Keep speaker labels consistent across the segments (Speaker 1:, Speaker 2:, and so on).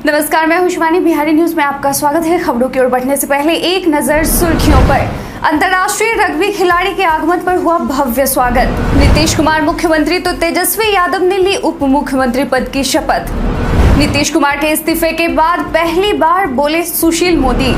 Speaker 1: नमस्कार, मैं हूं शिवानी। बिहारी न्यूज में आपका स्वागत है। खबरों की ओर बढ़ने से पहले एक नजर सुर्खियों पर। अंतर्राष्ट्रीय रग्बी खिलाड़ी के आगमन पर हुआ भव्य स्वागत। नीतीश कुमार मुख्यमंत्री तो तेजस्वी यादव ने ली उप मुख्यमंत्री पद की शपथ। नीतीश कुमार के इस्तीफे के बाद पहली बार बोले सुशील मोदी।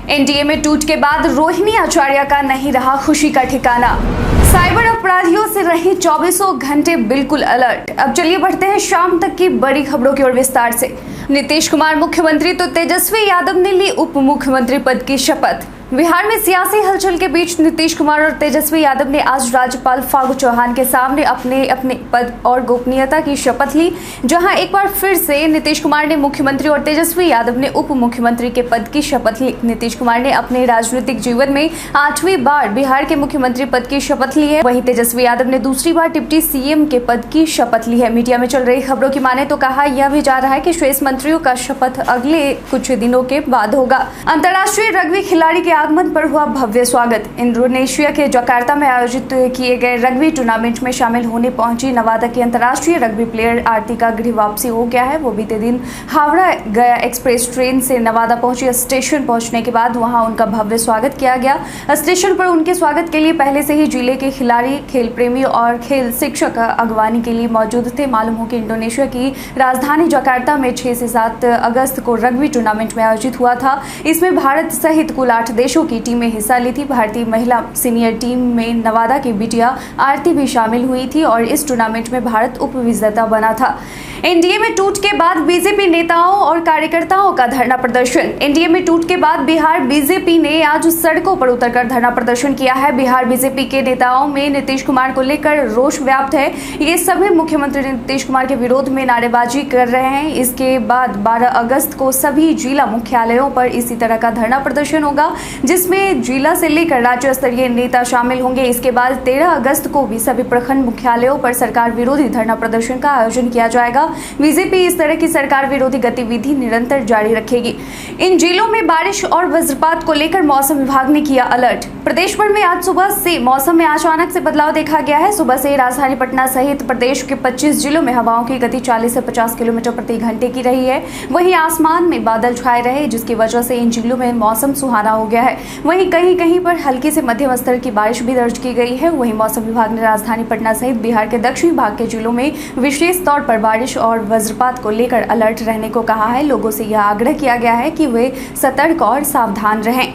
Speaker 1: एनडीए में टूट के बाद रोहिणी आचार्य का नहीं रहा खुशी का ठिकाना। साइबर अपराधियों से रही 24 घंटे बिल्कुल अलर्ट। अब चलिए बढ़ते हैं शाम तक की बड़ी खबरों की ओर विस्तार से। नीतीश कुमार मुख्यमंत्री तो तेजस्वी यादव ने ली उप मुख्यमंत्री पद की शपथ। बिहार में सियासी हलचल के बीच नीतीश कुमार और तेजस्वी यादव ने आज राज्यपाल फागू चौहान के सामने अपने अपने पद और गोपनीयता की शपथ ली, जहां एक बार फिर से नीतीश कुमार ने मुख्यमंत्री और तेजस्वी यादव ने उप मुख्यमंत्री के पद की शपथ ली। नीतीश कुमार ने अपने राजनीतिक जीवन में 8वीं बार बिहार के मुख्यमंत्री पद की शपथ ली है। वहीं तेजस्वी यादव ने दूसरी बार डिप्टी सीएम के पद की शपथ ली है। मीडिया में चल रही खबरों की माने तो कहा यह भी जा रहा है कि शेष मंत्रियों का शपथ अगले कुछ दिनों के बाद होगा। अंतर्राष्ट्रीय रग्बी खिलाड़ी के आगमन पर हुआ भव्य स्वागत। इंडोनेशिया के जकार्ता में आयोजित किए गए रग्बी टूर्नामेंट में शामिल होने पहुंची नवादा की अंतर्राष्ट्रीय रग्बी प्लेयर आरती का गृह वापसी हो गया है। वो बीते दिन हावड़ा गया एक्सप्रेस ट्रेन से नवादा पहुंची। स्टेशन पहुंचने के बाद वहां उनका भव्य स्वागत किया गया। स्टेशन पर उनके स्वागत के लिए पहले से ही जिले के खिलाड़ी, खेल प्रेमी और खेल शिक्षक अगवानी के लिए मौजूद थे। मालूम हो कि इंडोनेशिया की राजधानी जकार्ता में 6 से 7 अगस्त को रग्बी टूर्नामेंट में आयोजित हुआ था। इसमें भारत सहित कुल 8 देशों की टीमें हिस्सा ली थी। भारतीय महिला सीनियर टीम में नवादा की बिटिया आरती भी शामिल हुई थी और इस टूर्नामेंट में भारत उप विजेता बना था। एनडीए में टूट के बाद बीजेपी नेताओं और कार्यकर्ताओं का धरना प्रदर्शन। एनडीए में टूट के बाद बिहार बीजेपी ने आज सड़कों पर उतरकर धरना प्रदर्शन किया है। बिहार बीजेपी के नेताओं में नीतीश कुमार को लेकर रोष व्याप्त है। ये सभी मुख्यमंत्री नीतीश कुमार के विरोध में नारेबाजी कर रहे हैं। इसके बाद 12 अगस्त को सभी जिला मुख्यालयों पर इसी तरह का धरना प्रदर्शन होगा, जिसमें जिला से लेकर राज्य स्तरीय नेता शामिल होंगे। इसके बाद 13 अगस्त को भी सभी प्रखंड मुख्यालयों पर सरकार विरोधी धरना प्रदर्शन का आयोजन किया जाएगा। बीजेपी इस तरह की सरकार विरोधी गतिविधि निरंतर जारी रखेगी। इन जिलों में बारिश और वज्रपात को लेकर मौसम विभाग ने किया अलर्ट। प्रदेश भर में आज सुबह से मौसम में अचानक से बदलाव देखा गया है। सुबह से राजधानी पटना सहित प्रदेश के 25 जिलों में हवाओं की गति 40 से 50 किलोमीटर प्रति घंटे की रही है। वहीं आसमान में बादल छाए रहे, जिसकी वजह से इन जिलों में मौसम सुहाना हो गया है। वहीं कहीं कहीं पर हल्की से मध्यम स्तर की बारिश भी दर्ज की गई है। वहीं मौसम विभाग ने राजधानी पटना सहित बिहार के दक्षिणी भाग के जिलों में विशेष तौर पर बारिश और वज्रपात को लेकर अलर्ट रहने को कहा है। लोगों से यह आग्रह किया गया है कि वे सतर्क और सावधान रहें।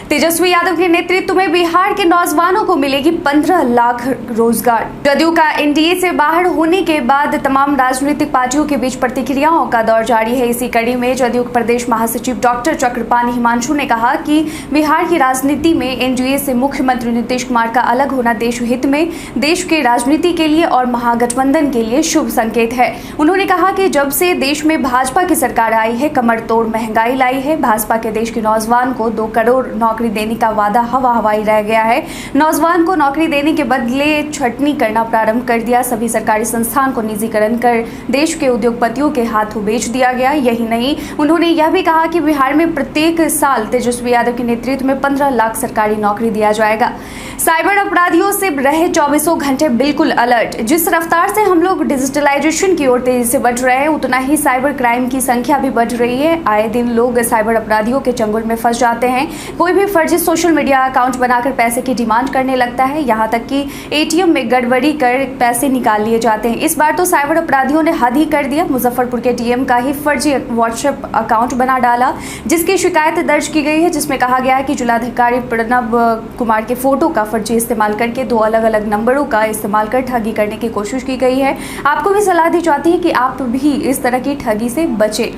Speaker 1: तेजस्वी यादव के नेतृत्व में बिहार के नौजवानों को मिलेगी 15 लाख रोजगार। जदयू का एनडीए से बाहर होने के बाद तमाम राजनीतिक पार्टियों के बीच प्रतिक्रियाओं का दौर जारी है। इसी कड़ी में जदयू प्रदेश महासचिव डॉक्टर चक्रपाणी हिमांशु ने कहा कि बिहार की राजनीति में एनडीए से मुख्यमंत्री नीतीश कुमार का अलग होना देश हित में, देश के राजनीति के लिए और महागठबंधन के लिए शुभ संकेत है। उन्होंने कहा कि जब से देश में भाजपा की सरकार आई है, कमर तोड़ महंगाई लाई है। भाजपा के देश के नौजवान को 2 करोड़ नौकरी देने का वादा हवा हवाई रह गया है। नौजवान को नौकरी देने के बदले छटनी करना प्रारंभ कर दिया। सभी सरकारी संस्थान को निजीकरण कर देश के उद्योगपतियों के हाथों बेच दिया गया। यही नहीं, उन्होंने यह भी कहा कि बिहार में प्रत्येक साल तेजस्वी यादव के नेतृत्व में 15 लाख सरकारी नौकरी दिया जाएगा। साइबर अपराधियों से रहे 24 घंटे बिल्कुल अलर्ट। जिस रफ्तार से हम लोग डिजिटलाइजेशन की ओर तेजी से बढ़ रहे हैं, उतना ही साइबर क्राइम की संख्या भी बढ़ रही है। आए दिन लोग साइबर अपराधियों के चंगुल में फंस जाते हैं। कोई भी फर्जी सोशल मीडिया अकाउंट बनाकर पैसे की डिमांड करने लगता है। यहाँ तक कि एटीएम में गड़बड़ी कर पैसे निकाल लिए जाते हैं। इस बार तो साइबर अपराधियों ने हद ही कर दिया। मुजफ्फरपुर के डीएम का ही फर्जी व्हाट्सएप अकाउंट बना डाला, जिसकी शिकायत दर्ज की गई है, जिसमें कहा गया है कि जिलाधिकारी प्रणब कुमार के फोटो का फर्जी इस्तेमाल करके 2 अलग-अलग नंबरों का इस्तेमाल कर ठगी करने की कोशिश की गई है। आपको भी सलाह दी जाती है कि आप भी इस तरह की ठगी से बचें।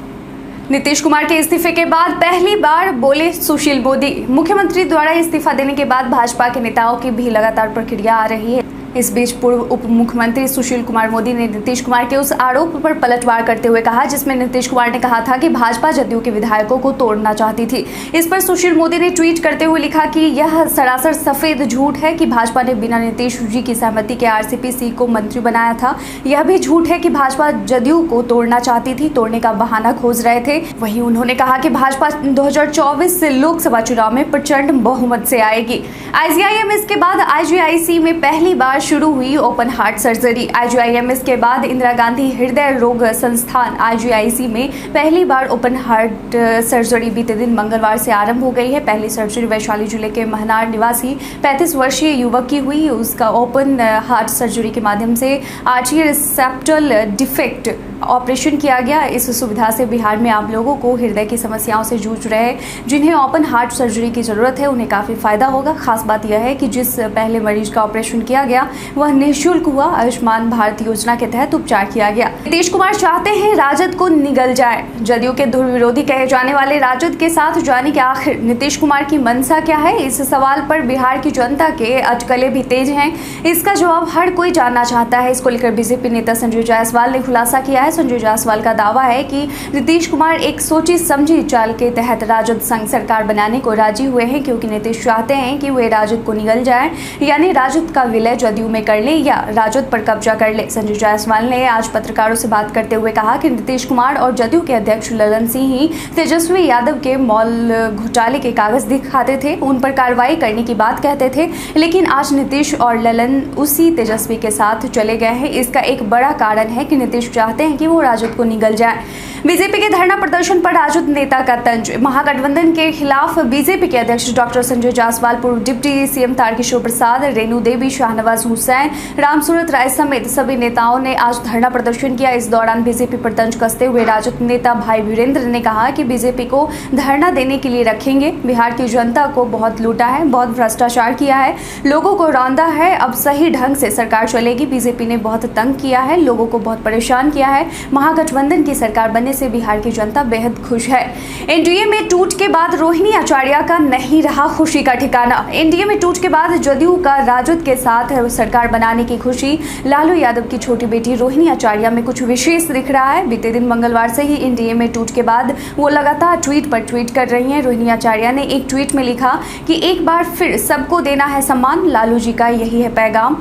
Speaker 1: नीतीश कुमार के इस्तीफे के बाद पहली बार बोले सुशील मोदी। मुख्यमंत्री द्वारा इस्तीफा देने के बाद भाजपा के नेताओं की भी लगातार प्रतिक्रिया आ रही है। इस बीच पूर्व उप मुख्यमंत्री सुशील कुमार मोदी ने नीतीश कुमार के उस आरोप पर पलटवार करते हुए कहा, जिसमें नीतीश कुमार ने कहा था कि भाजपा जदयू के विधायकों को तोड़ना चाहती थी। इस पर सुशील मोदी ने ट्वीट करते हुए लिखा कि यह सरासर सफेद झूठ है कि भाजपा ने बिना नीतीश जी की सहमति के आरसीपी को मंत्री बनाया था। यह भी झूठ है कि भाजपा जदयू को तोड़ना चाहती थी, तोड़ने का बहाना खोज रहे थे। वहीं उन्होंने कहा कि भाजपा 2024 से लोकसभा चुनाव में प्रचंड बहुमत से आएगी। आईजीआईएमएस के बाद आईजीआईसी में पहली बार शुरू हुई ओपन हार्ट सर्जरी। IGIMS के बाद इंदिरा गांधी हृदय रोग संस्थान IGIC में पहली बार ओपन हार्ट सर्जरी बीते दिन मंगलवार से आरंभ हो गई है। पहली सर्जरी वैशाली जिले के महनार निवासी 35 वर्षीय युवक की हुई। उसका ओपन हार्ट सर्जरी के माध्यम से आर्टरी सेप्टल डिफेक्ट ऑपरेशन किया गया। इस सुविधा से बिहार में आम लोगों को हृदय की समस्याओं से जूझ रहे जिन्हें ओपन हार्ट सर्जरी की जरूरत है उन्हें काफी फायदा होगा। खास बात यह है कि जिस पहले मरीज का ऑपरेशन किया गया वह निःशुल्क हुआ। आयुष्मान भारत योजना के तहत उपचार किया गया। नीतीश कुमार चाहते हैं राजद को निगल जाए। जदयू के धुर विरोधी कहे जाने वाले राजद के साथ जाने के आखिर नीतीश कुमार की मंशा क्या है? इस सवाल पर बिहार की जनता के अटकलें भी तेज हैं। इसका जवाब हर कोई जानना चाहता है। इसको लेकर बीजेपी नेता संजय जायसवाल ने खुलासा किया है। संजय जायसवाल का दावा है कि नीतीश कुमार एक सोची समझी चाल के तहत राजद संग सरकार बनाने को राजी हुए हैं, क्योंकि नीतीश चाहते हैं कि वे राजद को निगल जाए, यानी राजद का विलय जदयू में कर ले या राजद पर कब्जा कर ले। संजय जायसवाल ने आज पत्रकारों से बात करते हुए कहा कि नीतीश कुमार और जदयू के अध्यक्ष ललन सिंह ही तेजस्वी यादव के मॉल घोटाले के कागज दिखाते थे, उन पर कार्रवाई करने की बात कहते थे, लेकिन आज नीतीश और ललन उसी तेजस्वी के साथ चले गए हैं। इसका एक बड़ा कारण है कि नीतीश चाहते हैं कि वो राजद को निगल जाए। बीजेपी के धरना प्रदर्शन पर राजद नेता का तंज। महागठबंधन के खिलाफ बीजेपी के अध्यक्ष डॉक्टर संजय जायसवाल, पूर्व डिप्टी सीएम तारकिशोर प्रसाद, रेणु देवी, शाहनवाज हुसैन, रामसूरत राय समेत सभी नेताओं ने आज धरना प्रदर्शन किया। इस दौरान बीजेपी पर तंज कसते हुए राजद नेता भाई वीरेंद्र ने कहा कि बीजेपी को धरना देने के लिए रखेंगे। बिहार की जनता को बहुत लूटा है, बहुत भ्रष्टाचार किया है, लोगों को रौंदा है। अब सही ढंग से सरकार चलेगी। बीजेपी ने बहुत तंग किया है, लोगों को बहुत परेशान किया है। महागठबंधन की सरकार बनने से बिहार की जनता बेहद खुश है। एनडीए में टूट के बाद रोहिणी आचार्य का नहीं रहा खुशी का ठिकाना। एनडीए में टूट के बाद जदयू का राजद के साथ सरकार बनाने की खुशी लालू यादव की छोटी बेटी रोहिणी आचार्य में कुछ विशेष दिख रहा है। बीते दिन मंगलवार से ही एनडीए में टूट के बाद वो लगातार ट्वीट पर ट्वीट कर रही हैं। रोहिणी आचार्य ने एक ट्वीट में लिखा कि एक बार फिर सबको देना है सम्मान, लालू जी का यही है पैगाम।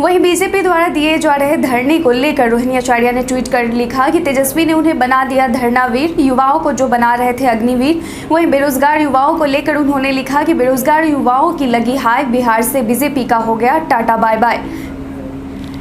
Speaker 1: वहीं बीजेपी द्वारा दिए जा रहे धरने को लेकर रोहिणी आचार्य ने ट्वीट कर लिखा कि तेजस्वी ने उन्हें बना दिया धरनावीर, युवाओं को जो बना रहे थे अग्निवीर। वहीं बेरोजगार युवाओं को लेकर उन्होंने लिखा कि बेरोजगार युवाओं की लगी हाय, बिहार से बीजेपी का हो गया टाटा बाय बाय।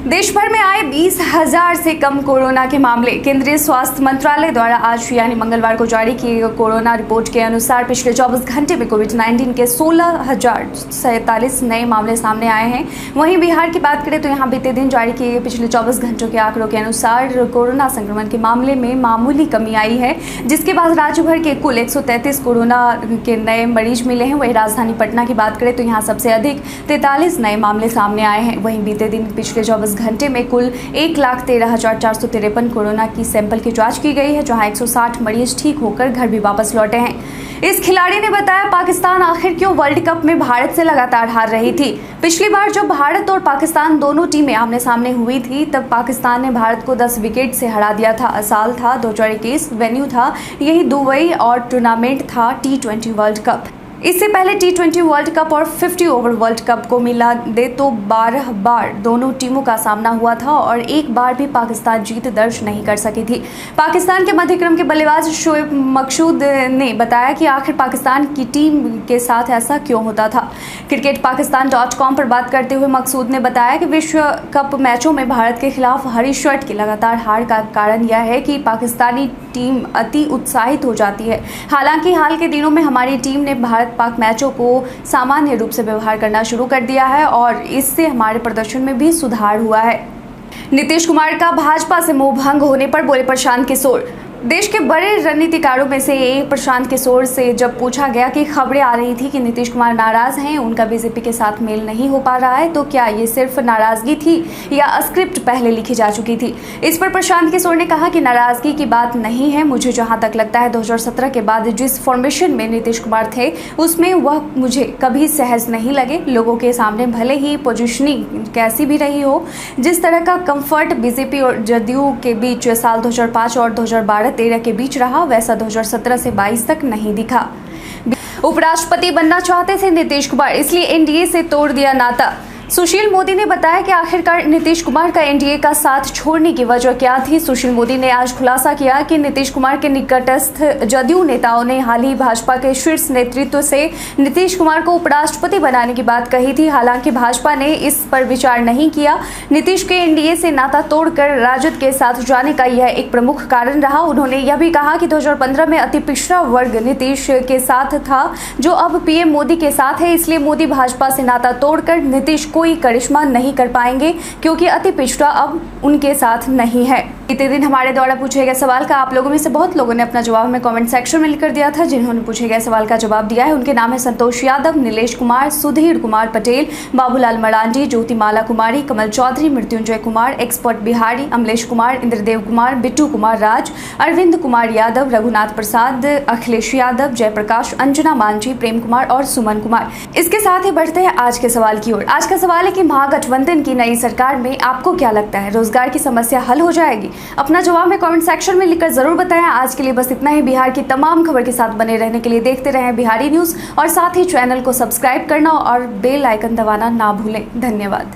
Speaker 1: देश भर में आए 20,000 से कम कोरोना के मामले। केंद्रीय स्वास्थ्य मंत्रालय द्वारा आज यानी मंगलवार को जारी की गई कोरोना रिपोर्ट के अनुसार पिछले 24 घंटे में कोविड-19 के 16,047 नए मामले सामने आए हैं। वहीं बिहार की बात करें तो यहां बीते दिन जारी किए गए पिछले 24 घंटों के आंकड़ों के अनुसार कोरोना संक्रमण के मामले में मामूली कमी आई है, जिसके बाद राज्य भर के कुल 133 कोरोना के नए मरीज मिले हैं। वहीं राजधानी पटना की बात करें तो यहाँ सबसे अधिक 43 नए मामले सामने आए हैं। वहीं बीते दिन पिछले 24 घंटे में कुल 1,13,453 कोरोना की सैंपल की जांच की गई है, जहां 160 मरीज ठीक होकर घर भी वापस लौटे हैं। इस खिलाड़ी ने बताया पाकिस्तान आखिर क्यों वर्ल्ड कप में भारत से लगातार हार रही थी। पिछली बार जब भारत और पाकिस्तान दोनों टीमें आमने सामने हुई थी तब पाकिस्तान ने भारत को 10 विकेट से हरा दिया था। साल था 2021, वेन्यू था यही दुबई और टूर्नामेंट था T20 वर्ल्ड कप। इससे पहले T20 वर्ल्ड कप और 50 ओवर वर्ल्ड कप को मिला दे तो 12 बार दोनों टीमों का सामना हुआ था और एक बार भी पाकिस्तान जीत दर्ज नहीं कर सकी थी। पाकिस्तान के मध्यक्रम के बल्लेबाज शोएब मकसूद ने बताया कि आखिर पाकिस्तान की टीम के साथ ऐसा क्यों होता था। cricketpakistan.com पर बात करते हुए मकसूद ने बताया कि विश्व कप मैचों में भारत के खिलाफ हरी शर्ट की लगातार हार का कारण यह है कि पाकिस्तानी टीम अति उत्साहित हो जाती है। हालांकि हाल के दिनों में हमारी टीम ने भारत पाक मैचों को सामान्य रूप से व्यवहार करना शुरू कर दिया है और इससे हमारे प्रदर्शन में भी सुधार हुआ है। नीतीश कुमार का भाजपा से मोह भंग होने पर बोले प्रशांत किशोर। देश के बड़े रणनीतिकारों में से एक प्रशांत किशोर से जब पूछा गया कि खबरें आ रही थी कि नीतीश कुमार नाराज हैं, उनका बीजेपी के साथ मेल नहीं हो पा रहा है, तो क्या ये सिर्फ नाराजगी थी या स्क्रिप्ट पहले लिखी जा चुकी थी। इस पर प्रशांत किशोर ने कहा कि नाराजगी की बात नहीं है। मुझे जहां तक लगता है 2017 के बाद जिस फॉर्मेशन में नीतीश कुमार थे उसमें वह मुझे कभी सहज नहीं लगे। लोगों के सामने भले ही पोजिशनिंग कैसी भी रही हो, जिस तरह का कंफर्ट बीजेपी और जदयू के बीच साल 2005 और 2012-13 के बीच रहा, वैसा 2017 से 22 तक नहीं दिखा। उपराष्ट्रपति बनना चाहते थे नीतीश कुमार, इसलिए एनडीए से तोड़ दिया नाता। सुशील मोदी ने बताया कि आखिरकार नीतीश कुमार का एनडीए का साथ छोड़ने की वजह क्या थी। सुशील मोदी ने आज खुलासा किया कि नीतीश कुमार के निकटस्थ जदयू नेताओं ने हाल ही भाजपा के शीर्ष नेतृत्व से नीतीश कुमार को उपराष्ट्रपति बनाने की बात कही थी। हालांकि भाजपा ने इस पर विचार नहीं किया। नीतीश के एनडीए से नाता तोड़कर राजद के साथ जाने का यह एक प्रमुख कारण रहा। उन्होंने यह भी कहा कि 2015 में अति पिछड़ा वर्ग नीतीश के साथ था, जो अब पीएम मोदी के साथ है। इसलिए मोदी भाजपा से नाता तोड़कर नीतीश कोई करिश्मा नहीं कर पाएंगे, क्योंकि अति पिछड़ा अब उनके साथ नहीं है। बीते दिन हमारे द्वारा पूछे गए सवाल का आप लोगों में से बहुत लोगों ने अपना जवाब में कमेंट सेक्शन में लिखकर दिया था। जिन्होंने पूछे गए सवाल का जवाब दिया है उनके नाम है संतोष यादव, नीलेश कुमार, सुधीर कुमार पटेल, बाबूलाल मरांडी, ज्योतिमाला कुमारी, कमल चौधरी, मृत्युंजय कुमार, एक्सपर्ट बिहारी, अमलेश कुमार, इंद्रदेव कुमार, बिट्टू कुमार राज, अरविंद कुमार यादव, रघुनाथ प्रसाद, अखिलेश यादव, जयप्रकाश, अंजना मांझी, प्रेम कुमार और सुमन कुमार। इसके साथ ही बढ़ते हैं आज के सवाल की ओर। आज का सवाल है कि महागठबंधन की नई सरकार में आपको क्या लगता है, रोजगार की समस्या हल हो जाएगी? अपना जवाब में कमेंट सेक्शन में लिखकर जरूर बताएं। आज के लिए बस इतना ही। बिहार की तमाम खबर के साथ बने रहने के लिए देखते रहें बिहारी न्यूज और साथ ही चैनल को सब्सक्राइब करना और बेल आइकन दबाना ना भूलें। धन्यवाद।